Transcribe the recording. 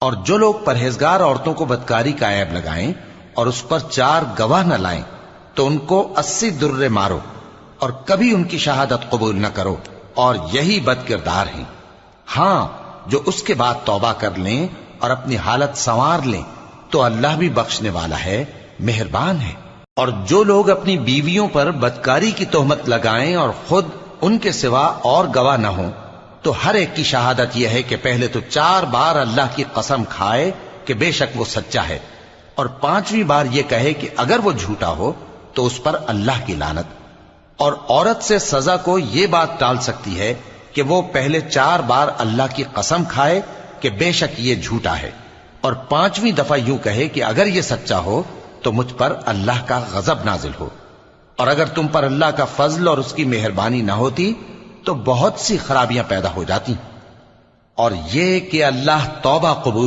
اور جو لوگ پرہیزگار عورتوں کو بدکاری کا عیب لگائیں اور اس پر 4 گواہ نہ لائیں تو ان کو 80 درے مارو اور کبھی ان کی شہادت قبول نہ کرو، اور یہی بد کردار ہیں۔ ہاں، جو اس کے بعد توبہ کر لیں اور اپنی حالت سنوار لیں تو اللہ بھی بخشنے والا ہے، مہربان ہے۔ اور جو لوگ اپنی بیویوں پر بدکاری کی تہمت لگائیں اور خود ان کے سوا اور گواہ نہ ہوں تو ہر ایک کی شہادت یہ ہے کہ پہلے تو 4 بار اللہ کی قسم کھائے کہ بے شک وہ سچا ہے، اور 5ویں بار یہ کہے کہ اگر وہ جھوٹا ہو تو اس پر اللہ کی لعنت۔ اور عورت سے سزا کو یہ بات ٹال سکتی ہے کہ وہ پہلے 4 بار اللہ کی قسم کھائے کہ بے شک یہ جھوٹا ہے، اور 5ویں دفعہ یوں کہے کہ اگر یہ سچا ہو تو مجھ پر اللہ کا غضب نازل ہو۔ اور اگر تم پر اللہ کا فضل اور اس کی مہربانی نہ ہوتی تو بہت سی خرابیاں پیدا ہو جاتی۔ اور یہ کہ اللہ توبہ قبول